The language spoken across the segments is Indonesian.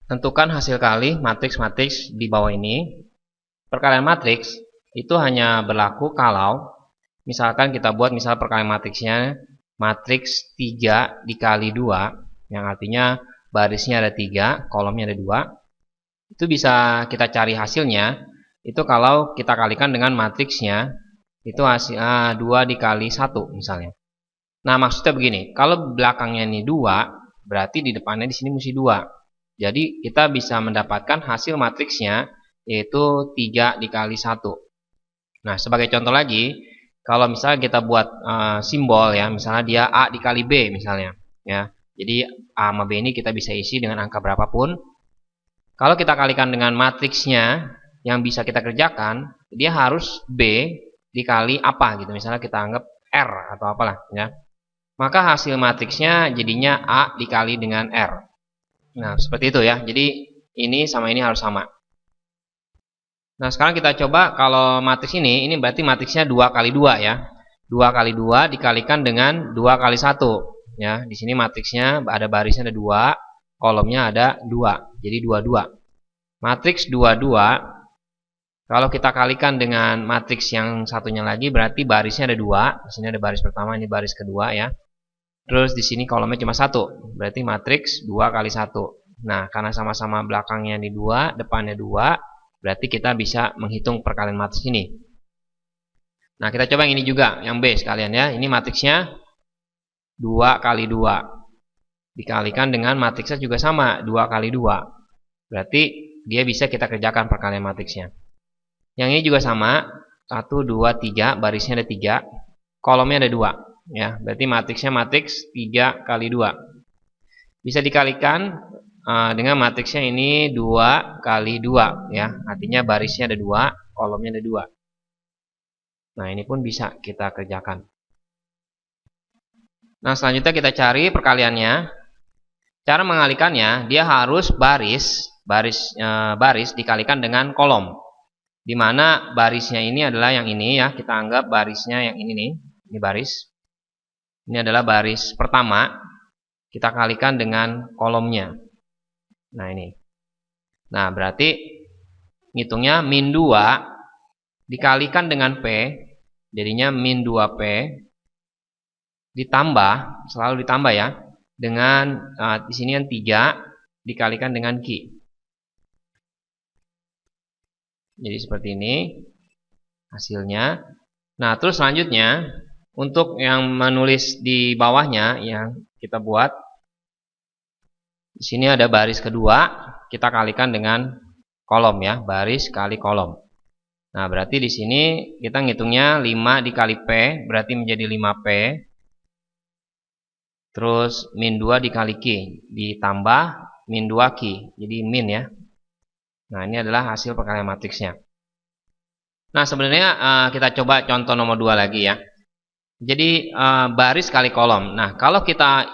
tentukan hasil kali matriks-matriks di bawah ini. Perkalian matriks itu hanya berlaku kalau misalkan kita buat misal perkalian matriksnya matriks 3 dikali 2, yang artinya barisnya ada 3, kolomnya ada 2. Itu bisa kita cari hasilnya itu kalau kita kalikan dengan matriksnya itu hasil 2 dikali 1 misalnya. Nah, maksudnya begini, kalau belakangnya ini 2, berarti di depannya di sini mesti 2. Jadi kita bisa mendapatkan hasil matriksnya yaitu 3 dikali 1. Nah, sebagai contoh lagi, kalau misalnya kita buat simbol ya, misalnya dia A dikali B misalnya ya. Jadi A sama B ini kita bisa isi dengan angka berapapun. Kalau kita kalikan dengan matriksnya yang bisa kita kerjakan, dia harus B dikali apa gitu. Misalnya kita anggap R atau apalah ya. Maka hasil matriksnya jadinya A dikali dengan R. Nah, seperti itu ya. Jadi ini sama ini harus sama. Nah, sekarang kita coba kalau matriks ini berarti matriksnya 2 kali 2 ya. 2 kali 2 dikalikan dengan 2 kali 1 ya. Di sini matriksnya ada barisnya ada 2, kolomnya ada 2. Jadi 22. Matriks 22 kalau kita kalikan dengan matriks yang satunya lagi berarti barisnya ada 2. Di sini ada baris pertama, ini baris kedua ya. Terus di sini kolomnya cuma 1. Berarti matriks 2 kali 1. Nah, karena sama-sama belakangnya di 2, depannya 2, berarti kita bisa menghitung perkalian matriks ini. Nah, kita coba yang ini juga, yang B sekalian ya. Ini matriksnya 2 kali 2. Dikalikan dengan matriksnya juga sama, 2 kali 2. Berarti dia bisa kita kerjakan perkalian matriksnya. Yang ini juga sama, 1, 2, 3, barisnya ada 3, kolomnya ada 2. Ya, berarti matriksnya matriks 3 kali 2. Bisa dikalikan dengan matriksnya ini 2 kali 2 ya. Artinya barisnya ada 2, kolomnya ada 2. Nah, ini pun bisa kita kerjakan. Nah, selanjutnya kita cari perkaliannya. Cara mengalikannya, dia harus baris dikalikan dengan kolom. Di mana barisnya ini adalah yang ini ya. Kita anggap barisnya yang ini nih. Ini baris. Ini adalah baris pertama. Kita kalikan dengan kolomnya. Nah, ini. Nah, berarti ngitungnya min 2 dikalikan dengan P, jadinya min 2P ditambah, selalu ditambah ya, dengan di sini yang 3 dikalikan dengan Q. Jadi seperti ini hasilnya. Nah, terus selanjutnya untuk yang menulis di bawahnya yang kita buat, di sini ada baris kedua, kita kalikan dengan kolom ya, baris kali kolom. Nah, berarti di sini kita ngitungnya 5 dikali P, berarti menjadi 5P. Terus min 2 dikali Q, ditambah min 2Q, jadi min ya. Nah, ini adalah hasil perkalian matriksnya. Nah, sebenarnya kita coba contoh nomor 2 lagi ya. Jadi baris kali kolom. Nah, kalau kita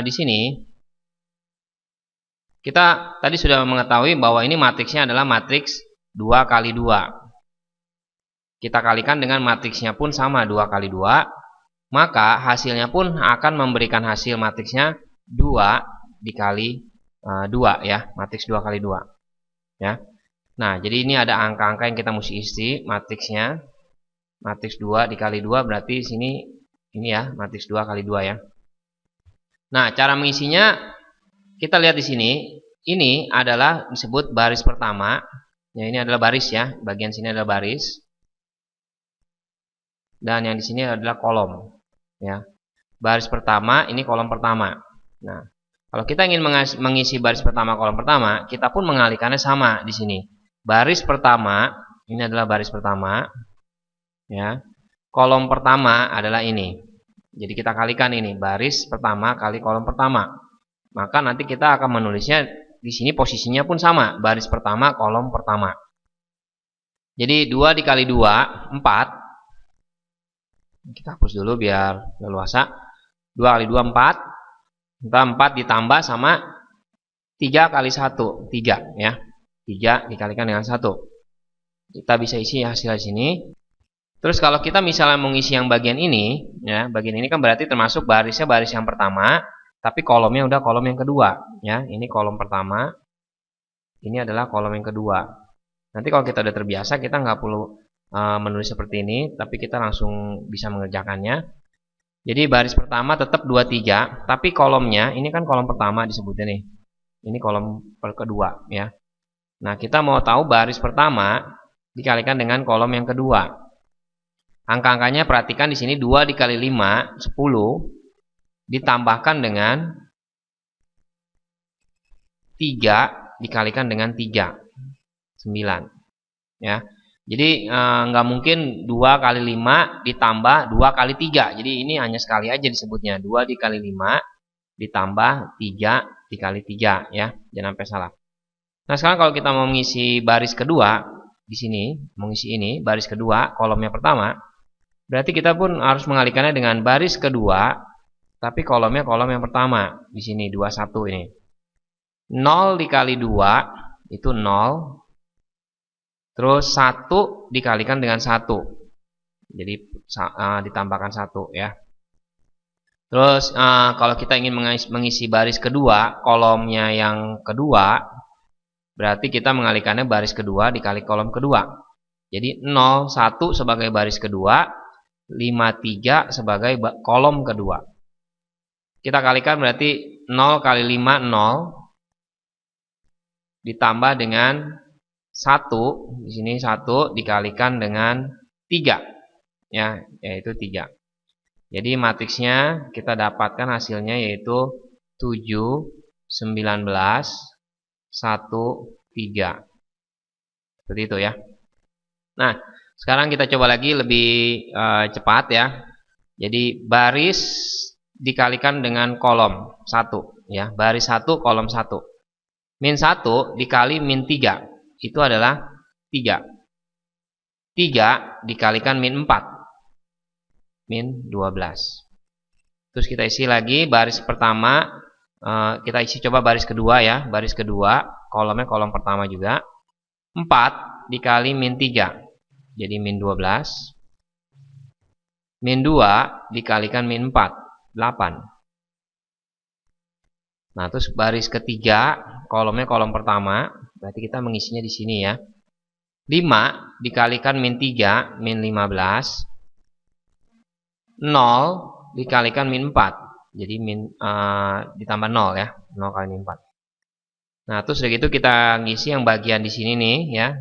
di sini kita tadi sudah mengetahui bahwa ini matriksnya adalah matriks 2 kali 2. Kita kalikan dengan matriksnya pun sama 2 kali 2, maka hasilnya pun akan memberikan hasil matriksnya 2 dikali 2 ya, matriks 2 kali 2 ya. Nah, jadi ini ada angka-angka yang kita mesti isi matriksnya. Matriks 2 dikali 2 berarti sini ini ya, matriks 2 kali 2 ya. Nah, cara mengisinya kita lihat di sini. Ini adalah disebut baris pertama. Ya, ini adalah baris ya. Bagian sini adalah baris. Dan yang di sini adalah kolom. Ya. Baris pertama, ini kolom pertama. Nah, kalau kita ingin mengisi baris pertama, kolom pertama, kita pun mengalihkannya sama di sini. Baris pertama, ini adalah baris pertama. Ya. Kolom pertama adalah ini. Jadi kita kalikan ini, baris pertama kali kolom pertama. Maka nanti kita akan menulisnya di sini posisinya pun sama, baris pertama, kolom pertama. Jadi 2 dikali 2, 4. Kita hapus dulu biar leluasa. 2 kali 2, 4. Entah 4 ditambah sama 3 kali 1, 3 ya. 3 dikalikan dengan 1. Kita bisa isi hasil sini. Terus kalau kita misalnya mengisi yang bagian ini, ya, bagian ini kan berarti termasuk barisnya baris yang pertama, tapi kolomnya udah kolom yang kedua, ya. Ini kolom pertama, Ini adalah kolom yang kedua. Nanti kalau kita udah terbiasa, kita nggak perlu menulis seperti ini, tapi kita langsung bisa mengerjakannya. Jadi baris pertama tetap 23, tapi kolomnya, ini kan kolom pertama disebutnya nih. Ini kolom kedua ya. Nah, kita mau tahu baris pertama dikalikan dengan kolom yang kedua. Angka-angkanya perhatikan di sini 2 dikali 5, 10, ditambahkan dengan 3 dikalikan dengan 3, 9 ya. Jadi nggak mungkin 2 kali 5 ditambah 2 kali 3. Jadi ini hanya sekali aja disebutnya, 2 dikali 5 ditambah 3 dikali 3 ya. Jangan sampai salah. Nah, sekarang kalau kita mau mengisi baris kedua di sini, mengisi ini baris kedua kolomnya pertama, berarti kita pun harus mengalihkannya dengan baris kedua, tapi kolomnya kolom yang pertama. Di sini 21 ini. 0 dikali 2 itu 0. Terus 1 dikalikan dengan 1. Jadi ditambahkan 1 ya. Terus kalau kita ingin mengisi baris kedua, kolomnya yang kedua, berarti kita mengalihkannya baris kedua dikali kolom kedua. Jadi 0, 1 sebagai baris kedua, 53 sebagai kolom kedua. Kita kalikan berarti 0 kali 5, 0. Ditambah dengan 1, di sini 1 dikalikan dengan 3 ya, yaitu 3. Jadi matriksnya kita dapatkan hasilnya yaitu 7, 19, 1, 3. Seperti itu ya. Nah, sekarang kita coba lagi lebih cepat ya. Jadi baris dikalikan dengan kolom 1 ya, baris 1 kolom 1. Min 1 dikali min 3 itu adalah 3. 3 dikalikan min 4, min 12. Terus kita isi lagi baris pertama, kita isi coba baris kedua ya. Baris kedua, kolomnya kolom pertama juga. 4 dikali min 3, jadi min 12. Min 2 dikalikan min 4, 8. Nah, terus baris ketiga, kolomnya kolom pertama, berarti kita mengisinya di sini ya. 5 dikalikan min 3, min 15. 0 dikalikan min 4, jadi ditambah 0 ya, 0 kali min 4. Nah, terus dari itu kita ngisi yang bagian di sini nih ya,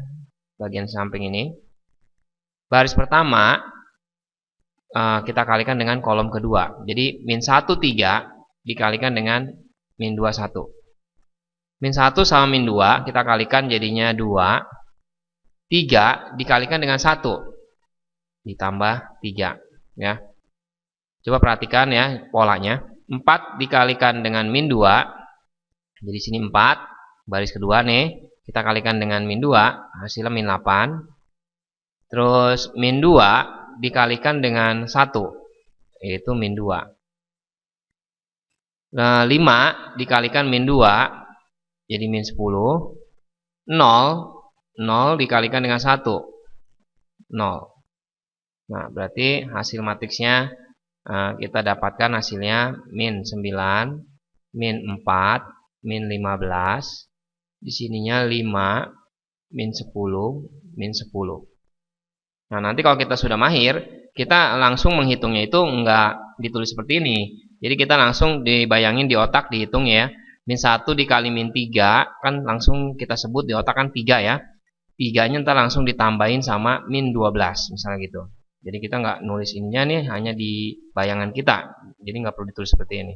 bagian samping ini. Baris pertama kita kalikan dengan kolom kedua, jadi min 1, 3 dikalikan dengan min 2, 1. Min 1 sama min 2 kita kalikan jadinya 2. 3 dikalikan dengan 1 ditambah 3 ya. Coba perhatikan ya polanya. 4 dikalikan dengan min 2, jadi sini 4, baris kedua nih, kita kalikan dengan min 2, hasilnya min 8. Terus min 2 dikalikan dengan 1, yaitu min 2. Nah, 5 dikalikan min 2, jadi min 10. 0 dikalikan dengan 1, 0. Nah, berarti hasil matriksnya kita dapatkan hasilnya min 9, min 4, min 15. Di sininya 5, min 10, min 10. Nah, nanti kalau kita sudah mahir, kita langsung menghitungnya itu enggak ditulis seperti ini. Jadi kita langsung dibayangin di otak, dihitung ya. Min 1 dikali min 3, kan langsung kita sebut di otak kan 3 ya. 3-nya ntar langsung ditambahin sama min 12, misalnya gitu. Jadi kita nggak nulis ininya nih, hanya di bayangan kita. Jadi nggak perlu ditulis seperti ini.